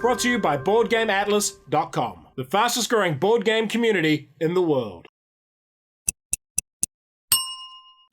brought to you by BoardGameAtlas.com, the fastest growing board game community in the world.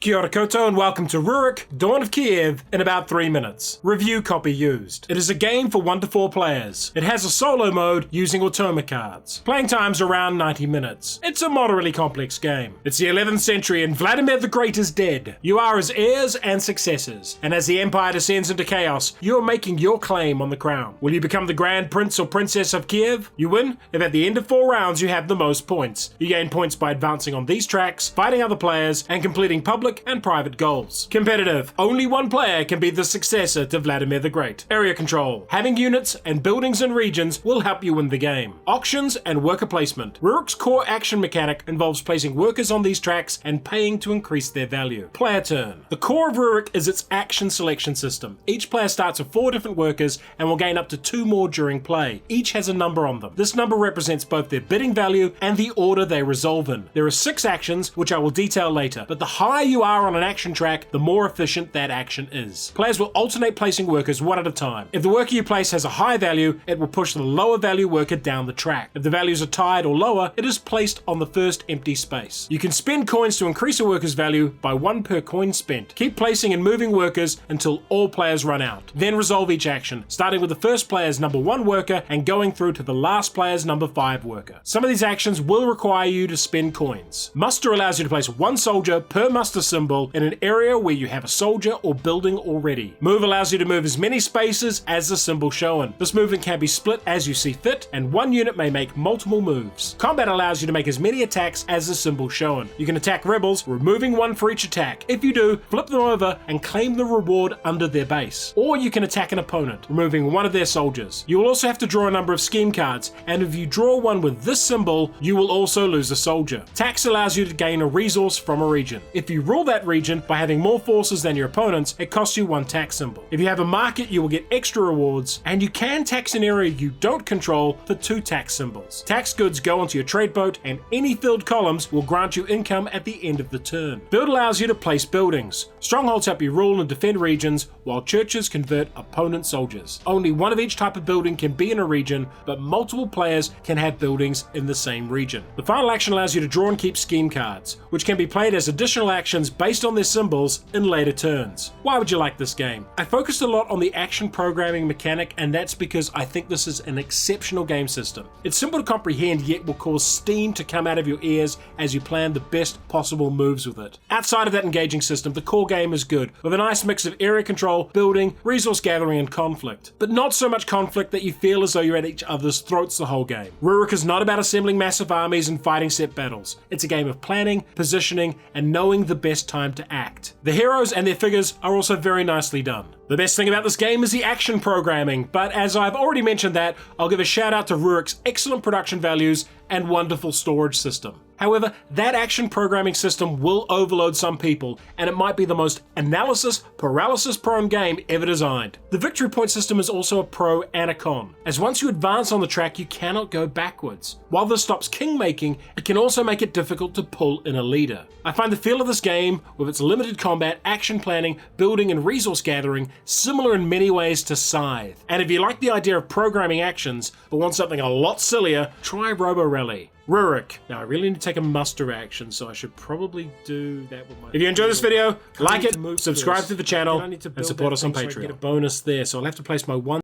Kia ora koutou and welcome to Rurik, Dawn of Kiev in about 3 minutes. Review copy used. It is a game for 1 to 4 players. It has a solo mode using automa cards. Playing time's around 90 minutes. It's a moderately complex game. It's the 11th century and Vladimir the Great is dead. You are his heirs and successors, and as the empire descends into chaos, you are making your claim on the crown. Will you become the Grand Prince or Princess of Kiev? You win if at the end of 4 rounds you have the most points. You gain points by advancing on these tracks, fighting other players, and completing public and private goals. Competitive. Only one player can be the successor to Vladimir the Great. Area control. Having units and buildings and regions will help you win the game. Auctions and worker placement. Rurik's core action mechanic involves placing workers on these tracks and paying to increase their value. Player turn. The core of Rurik is its action selection system. Each player starts with 4 different workers and will gain up to 2 more during play. Each has a number on them. This number represents both their bidding value and the order they resolve in. There are 6 actions, which I will detail later, but the higher you are on an action track, the more efficient that action is. Players will alternate placing workers one at a time. If the worker you place has a high value, it will push the lower value worker down the track. If the values are tied or lower, it is placed on the first empty space. You can spend coins to increase a worker's value by 1 per coin spent. Keep placing and moving workers until all players run out. Then resolve each action, starting with the first player's number 1 worker and going through to the last player's number 5 worker. Some of these actions will require you to spend coins. Muster allows you to place 1 soldier per muster symbol in an area where you have a soldier or building already. Move allows you to move as many spaces as the symbol shown. This movement can be split as you see fit, and 1 unit may make multiple moves. Combat allows you to make as many attacks as the symbol shown. You can attack rebels, removing 1 for each attack. If you do, flip them over and claim the reward under their base. Or you can attack an opponent, removing 1 of their soldiers. You will also have to draw a number of scheme cards, and if you draw one with this symbol, you will also lose a soldier. Tax allows you to gain a resource from a region. If you rule that region by having more forces than your opponents, it costs you 1 tax symbol. If you have a market, you will get extra rewards, and you can tax an area you don't control for 2 tax symbols. Tax goods go onto your trade boat, and any filled columns will grant you income at the end of the turn. Build allows you to place buildings. Strongholds help you rule and defend regions, while churches convert opponent soldiers. Only 1 of each type of building can be in a region, but multiple players can have buildings in the same region. The final action allows you to draw and keep scheme cards, which can be played as additional actions based on their symbols in later turns. Why would you like this game? I focused a lot on the action programming mechanic, and that's because I think this is an exceptional game system. It's simple to comprehend, yet will cause steam to come out of your ears as you plan the best possible moves with it. Outside of that engaging system, the core game is good, with a nice mix of area control, building, resource gathering, and conflict. But not so much conflict that you feel as though you're at each other's throats the whole game. Rurik is not about assembling massive armies and fighting set battles. It's a game of planning, positioning, and knowing the best time to act. The heroes and their figures are also very nicely done. The best thing about this game is the action programming, but as I've already mentioned that, I'll give a shout out to Rurik's excellent production values and wonderful storage system. However, that action programming system will overload some people, and it might be the most analysis paralysis prone game ever designed. The victory point system is also a pro and a con, as once you advance on the track you cannot go backwards. While this stops kingmaking, it can also make it difficult to pull in a leader. I find the feel of this game, with its limited combat, action planning, building and resource gathering, similar in many ways to Scythe. And if you like the idea of programming actions, but want something a lot sillier, try Robo Rally. Rurik. Now I really need to take a muster action, so I should probably do that with my... If you enjoyed this video, like it, subscribe to the channel, and support us on Patreon. I get a bonus there, so I'll have to place my 1